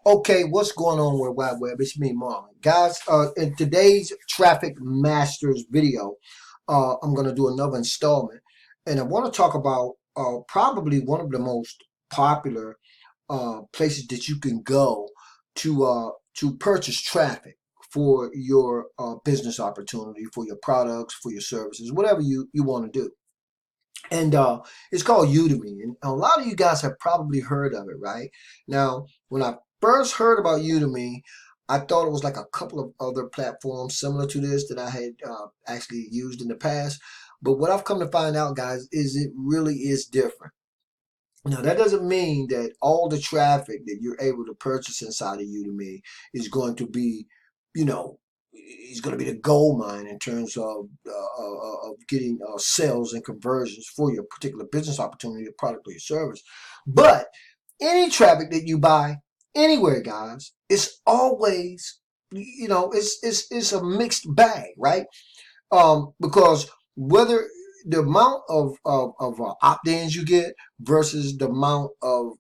Okay, what's going on with Wide Web? It's me, Marlon. Guys, in today's Traffic Masters video, I'm going to do another installment. And I want to talk about probably one of the most popular places that you can go to purchase traffic for your business opportunity, for your products, for your services, whatever you want to do. And it's called Udimi. And a lot of you guys have probably heard of it, right? Now, when I first heard about Udimi, I thought it was like a couple of other platforms similar to this that I had actually used in the past. But what I've come to find out, guys, is it really is different. Now, that doesn't mean that all the traffic that you're able to purchase inside of Udemy is going to be, you know, is going to be the gold mine in terms of getting sales and conversions for your particular business opportunity, your product or your service. But any traffic that you buy anywhere, guys, it's always, it's a mixed bag, right? Because whether the amount of opt-ins you get versus the amount of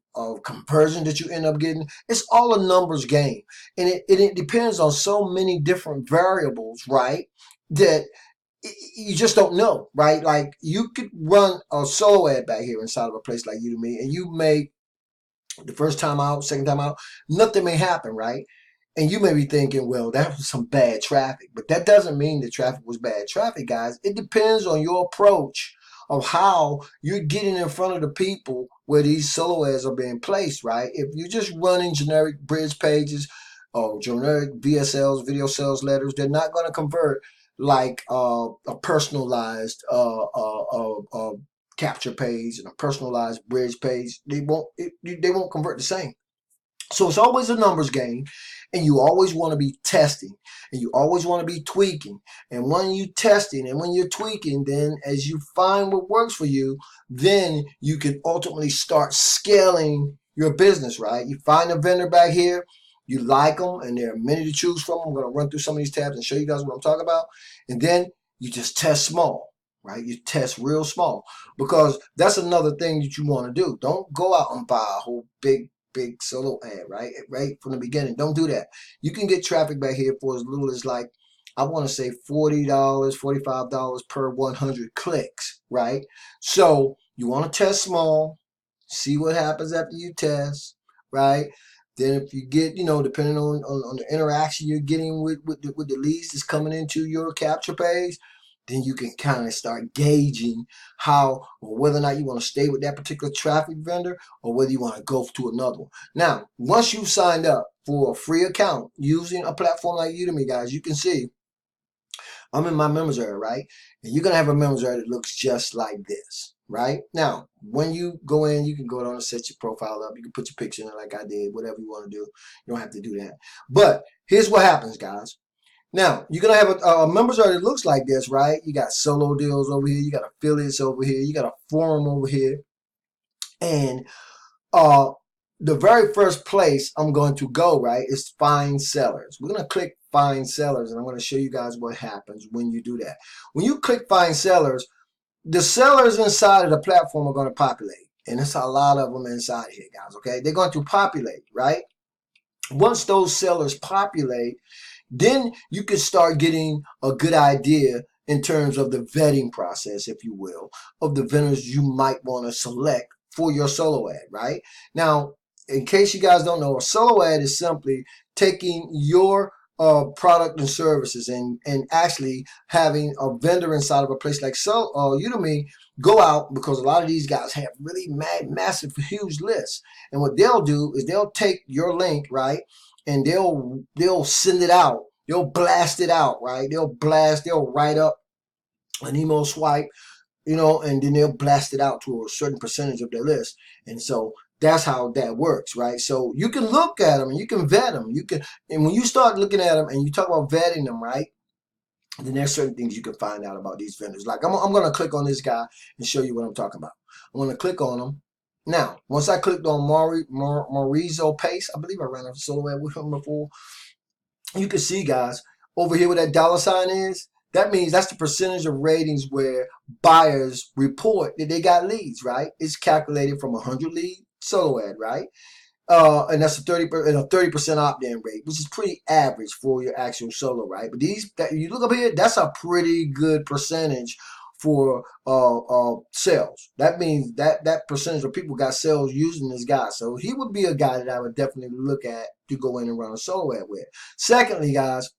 conversion that you end up getting, it's all a numbers game. And it depends on so many different variables, right? That you just don't know, right? Like you could run a solo ad back here inside of a place like Udemy and you may, the first time out, second time out, nothing may happen, right? And you may be thinking, well, that was some bad traffic. But that doesn't mean the traffic was bad traffic, guys. It depends on your approach of how you're getting in front of the people where these solo ads are being placed, right? If you're just running generic bridge pages or generic VSLs, video sales letters, they're not going to convert like a personalized capture page and a personalized bridge page. They won't convert the same. So it's always a numbers game, and you always want to be testing, and you always want to be tweaking. And when you're testing and when you're tweaking, then as you find what works for you, then you can ultimately start scaling your business, right? You find a vendor back here, you like them, and there are many to choose from. I'm going to run through some of these tabs and show you guys what I'm talking about. And then you just test small, right? You test real small, because that's another thing that you want to do. Don't go out and buy a whole big solo ad, right from the beginning. Don't do that. You can get traffic back here for as little as, like, I want to say $40, $45 per 100 clicks, right? So you want to test small, see what happens after you test, right? Then if you get, depending on the interaction you're getting with the leads that's coming into your capture page, then you can kind of start gauging how or whether or not you want to stay with that particular traffic vendor or whether you want to go to another one. Now, once you've signed up for a free account using a platform like Udemy, guys, you can see I'm in my members area, right? And you're going to have a members area that looks just like this, right? Now, when you go in, you can go down and set your profile up. You can put your picture in it like I did, whatever you want to do. You don't have to do that. But here's what happens, guys. Now, you're going to have a members area that looks like this, right? You got solo deals over here. You got affiliates over here. You got a forum over here. And the very first place I'm going to go, right, is find sellers. We're going to click find sellers, and I'm going to show you guys what happens when you do that. When you click find sellers, the sellers inside of the platform are going to populate. And there's a lot of them inside here, guys, okay? They're going to populate, right? Once those sellers populate, then you can start getting a good idea in terms of the vetting process, if you will, of the vendors you might want to select for your solo ad, right? Now, in case you guys don't know, a solo ad is simply taking your product and services and actually having a vendor inside of a place like Udemy go out, because a lot of these guys have really massive, huge lists. And what they'll do is they'll take your link, right? And they'll send it out. They'll blast it out, right? They'll write up an email swipe, and then they'll blast it out to a certain percentage of their list. And so that's how that works, right? So you can look at them and you can vet them. And when you start looking at them and you talk about vetting them, right? Then there's certain things you can find out about these vendors. Like I'm going to click on this guy and show you what I'm talking about. I'm going to click on him. Now, once I clicked on Maurizo Pace, I believe I ran a solo ad with him before. You can see, guys, over here where that $ is, that means that's the percentage of ratings where buyers report that they got leads, right? It's calculated from 100 lead solo ad, right? And that's a 30% opt-in rate, which is pretty average for your actual solo, right? But these that you look up here, that's a pretty good percentage for sales. That means that percentage of people got sales using this guy. So he would be a guy that I would definitely look at to go in and run a solo ad with. Secondly, guys,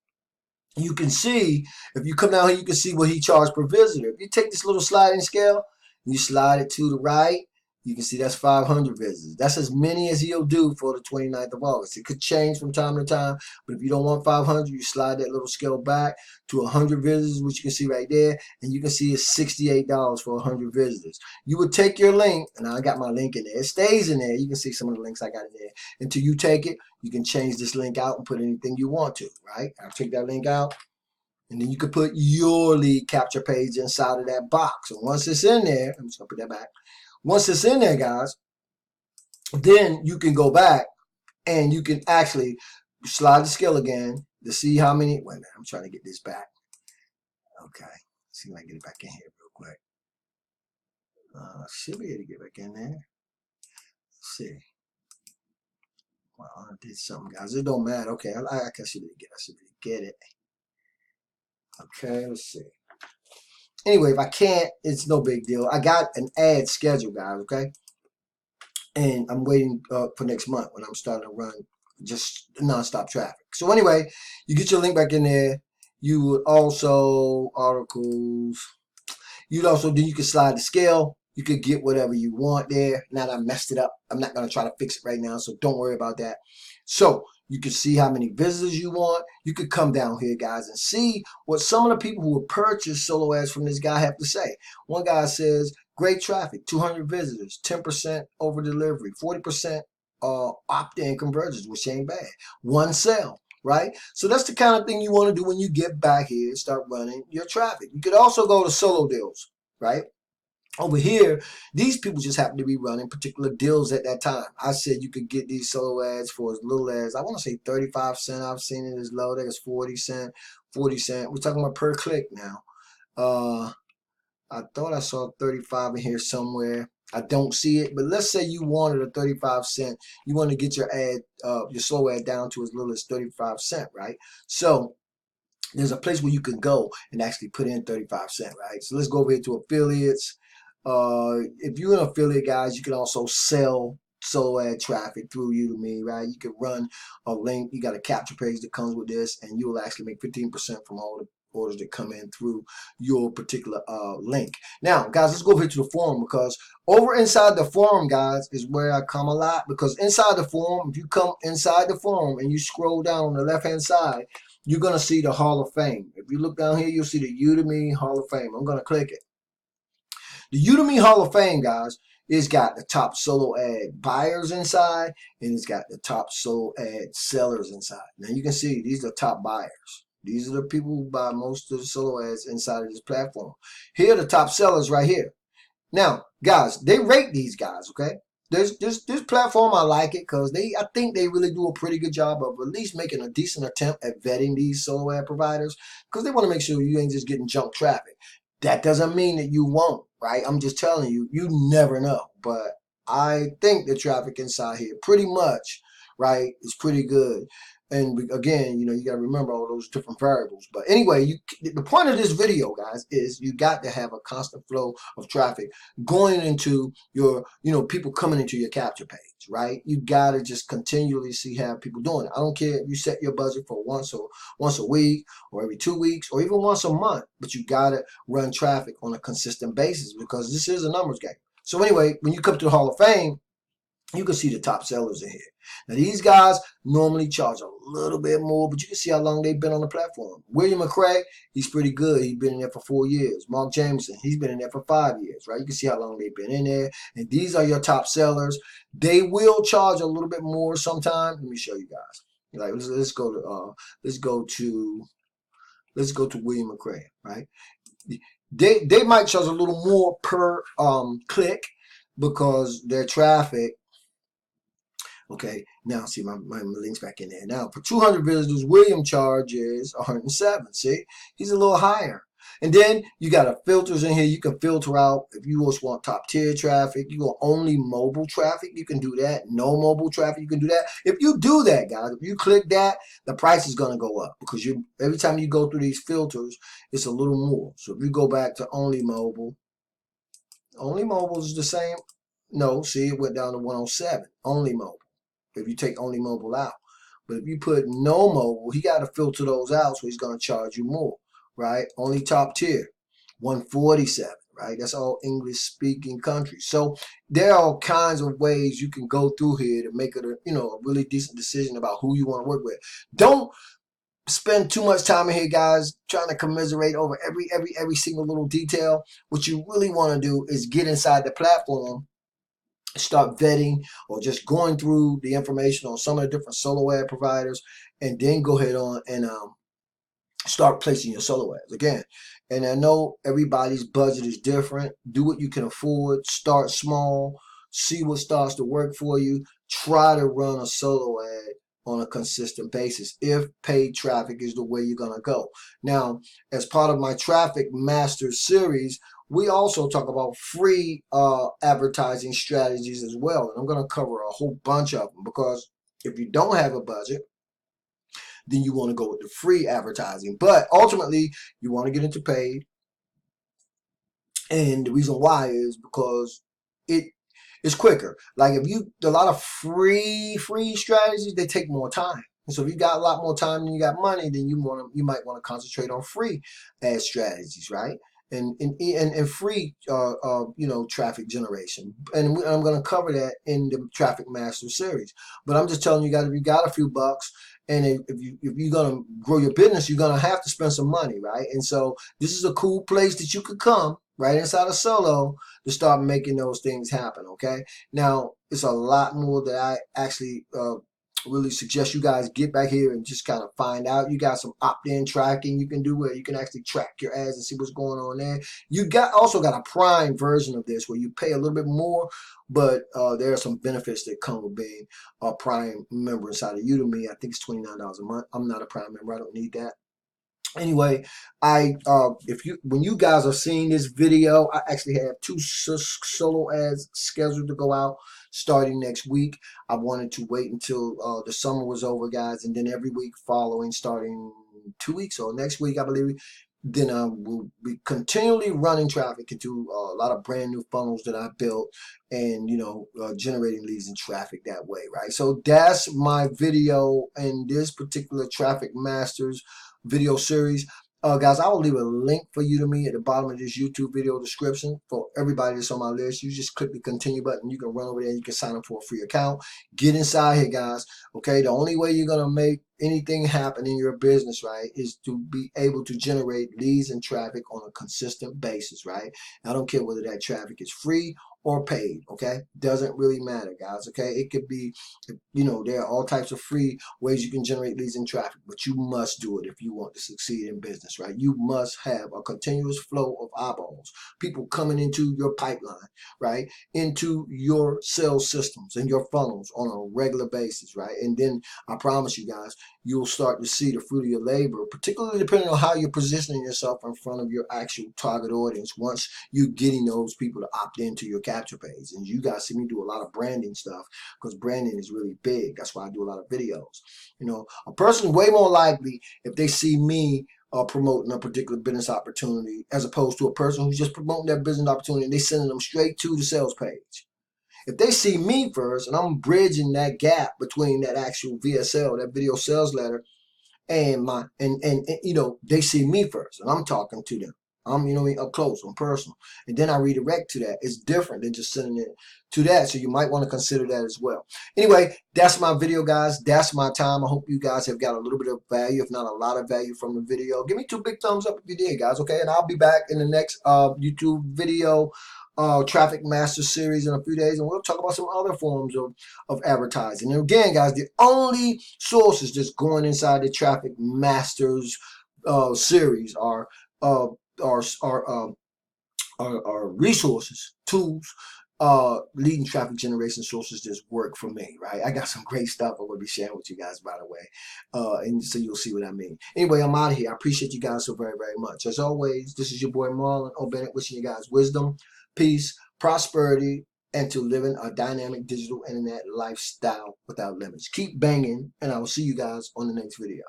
you can see, if you come down here, you can see what he charged per visitor. If you take this little sliding scale, and you slide it to the right, you can see that's 500 visitors. That's as many as he'll do for the 29th of August. It could change from time to time, but if you don't want 500, you slide that little scale back to 100 visitors, which you can see right there, and you can see it's $68 for 100 visitors. You would take your link, and I got my link in there. It stays in there. You can see some of the links I got in there. Until you take it, you can change this link out and put anything you want to, right? I'll take that link out. And then you could put your lead capture page inside of that box. And once it's in there, I'm just going to put that back. Once it's in there, guys, then you can go back and you can actually slide the scale again to see how many. Wait a minute, I'm trying to get this back. Okay, let's see if I can get it back in here real quick. Should be able to get back in there. Let's see. Well, I did something, guys. It don't matter. Okay, I should get it. Okay, let's see. Anyway, if I can't, it's no big deal. I got an ad schedule, guys, okay? And I'm waiting for next month when I'm starting to run just nonstop traffic. So anyway, you get your link back in there. You would also, articles, then you can slide the scale. You could get whatever you want there. Now that I messed it up, I'm not going to try to fix it right now, so don't worry about that. So you can see how many visitors you want. You could come down here, guys, and see what some of the people who have purchased solo ads from this guy have to say. One guy says, great traffic, 200 visitors, 10% over delivery, 40% opt-in conversions, which ain't bad. One sale, right? So that's the kind of thing you want to do when you get back here and start running your traffic. You could also go to solo deals, right? Over here, these people just happen to be running particular deals at that time. I said you could get these solo ads for as little as, I want to say 35 cents. I've seen it as low as 40 cents, 40 cents. We're talking about per click now. I thought I saw 35 in here somewhere. I don't see it, but let's say you wanted a 35 cent. You want to get your ad, your solo ad down to as little as 35 cents, right? So there's a place where you can go and actually put in 35 cents, right? So let's go over here to affiliates. If you're an affiliate, guys, you can also sell solo ad traffic through Udimi, right? You can run a link. You got a capture page that comes with this, and you will actually make 15% from all the orders that come in through your particular link. Now, guys, let's go over here to the forum, because over inside the forum, guys, is where I come a lot. Because inside the forum, if you come inside the forum and you scroll down on the left-hand side, you're going to see the Hall of Fame. If you look down here, you'll see the Udimi Hall of Fame. I'm going to click it. The Udimi Hall of Fame, guys, it's got the top solo ad buyers inside, and it's got the top solo ad sellers inside. Now you can see these are top buyers. These are the people who buy most of the solo ads inside of this platform. Here are the top sellers right here. Now, guys, they rate these guys, okay? This platform, I like it because I think they really do a pretty good job of at least making a decent attempt at vetting these solo ad providers, because they want to make sure you ain't just getting junk traffic. That doesn't mean that you won't, right? I'm just telling you, you never know. But I think the traffic inside here pretty much, right, is pretty good. And again, you got to remember all those different variables. But anyway, the point of this video, guys, is you got to have a constant flow of traffic going into your, people coming into your capture page, right? You got to just continually have people doing it. I don't care if you set your budget for once a week or every 2 weeks or even once a month, but you got to run traffic on a consistent basis, because this is a numbers game. So anyway, when you come to the Hall of Fame, you can see the top sellers in here. Now, these guys normally charge a little bit more, but you can see how long they've been on the platform. William McCrae, he's pretty good. He's been in there for 4 years. Mark Jameson, he's been in there for 5 years, right? You can see how long they've been in there. And these are your top sellers. They will charge a little bit more sometime. Let me show you guys. Like, let's go to William McCrae, right? They might charge a little more per click, because their traffic. Okay, now see my link's back in there. Now for 200 visitors, William charges 107. See, he's a little higher. And then you got filters in here. You can filter out if you just want top tier traffic. You want only mobile traffic. You can do that. No mobile traffic. You can do that. If you do that, guys, if you click that, the price is going to go up because every time you go through these filters, it's a little more. So if you go back to only mobile is the same. No, see, it went down to 107. Only mobile. If you take only mobile out. But if you put no mobile, he got to filter those out, so he's going to charge you more, right? Only top tier, 147, right? That's all English-speaking countries. So there are all kinds of ways you can go through here to make it a really decent decision about who you want to work with. Don't spend too much time in here, guys, trying to commiserate over every single little detail. What you really want to do is get inside the platform, start vetting or just going through the information on some of the different solo ad providers, and then go ahead on and start placing your solo ads again. And I know everybody's budget is different. Do what you can afford. Start small. See what starts to work for you. Try to run a solo ad on a consistent basis if paid traffic is the way you're going to go. Now, as part of my Traffic Master series, we also talk about free advertising strategies as well. And I'm going to cover a whole bunch of them, because if you don't have a budget, then you want to go with the free advertising. But ultimately, you want to get into paid. And the reason why is because it's quicker. Like a lot of free strategies, they take more time. And so if you got a lot more time than you got money, then you might want to concentrate on free ad strategies, right? And free traffic generation. And I'm going to cover that in the Traffic Master series. But I'm just telling you guys, if you got a few bucks, and if you're going to grow your business, you're going to have to spend some money, right? And so this is a cool place that you could come right inside of Solo to start making those things happen, okay? Now, it's a lot more that I actually really suggest you guys get back here and just kind of find out. You got some opt-in tracking you can do where you can actually track your ads and see what's going on there. You also got a prime version of this where you pay a little bit more, but there are some benefits that come with being a prime member inside of Udimi. I think it's $29 a month. I'm not a prime member. I don't need that. Anyway, when you guys are seeing this video, I actually have 2 solo ads scheduled to go out starting next week. I wanted to wait until the summer was over, guys, and then every week following, starting 2 weeks or next week, I believe, then we'll be continually running traffic into a lot of brand new funnels that I built, and generating leads and traffic that way, right? So that's my video in this particular Traffic Masters video series. Guys, I will leave a link for Udimi at the bottom of this YouTube video description for everybody that's on my list. You just click the continue button. You can run over there and you can sign up for a free account. Get inside here, guys. Okay, the only way you're going to make anything happen in your business, right, is to be able to generate leads and traffic on a consistent basis, right? I don't care whether that traffic is free or paid, okay? Doesn't really matter, guys, okay? It could be, there are all types of free ways you can generate leads and traffic, but you must do it if you want to succeed in business, right? You must have a continuous flow of eyeballs, people coming into your pipeline, right, into your sales systems and your funnels on a regular basis, right? And then I promise you guys, you'll start to see the fruit of your labor, particularly depending on how you're positioning yourself in front of your actual target audience once you're getting those people to opt into your capture page. And you guys see me do a lot of branding stuff because branding is really big. That's why I do a lot of videos. A person way more likely if they see me promoting a particular business opportunity as opposed to a person who's just promoting that business opportunity and they sending them straight to the sales page. If they see me first and I'm bridging that gap between that actual VSL, that video sales letter, and they see me first and I'm talking to them. I'm, up close, I'm personal. And then I redirect to that. It's different than just sending it to that. So you might want to consider that as well. Anyway, that's my video, guys. That's my time. I hope you guys have got a little bit of value, if not a lot of value from the video. Give me 2 big thumbs up if you did, guys. Okay. And I'll be back in the next YouTube video Traffic Master series in a few days, and we'll talk about some other forms of advertising. And again, guys, the only sources that's going inside the Traffic Masters series are resources, tools, leading traffic generation sources just work for me, right? I got some great stuff I'm going to be sharing with you guys, by the way. And so you'll see what I mean. Anyway, I'm out of here. I appreciate you guys so very, very much. As always, this is your boy Marlon O Bennett, wishing you guys wisdom, peace, prosperity, and to living a dynamic digital internet lifestyle without limits. Keep banging, and I will see you guys on the next video.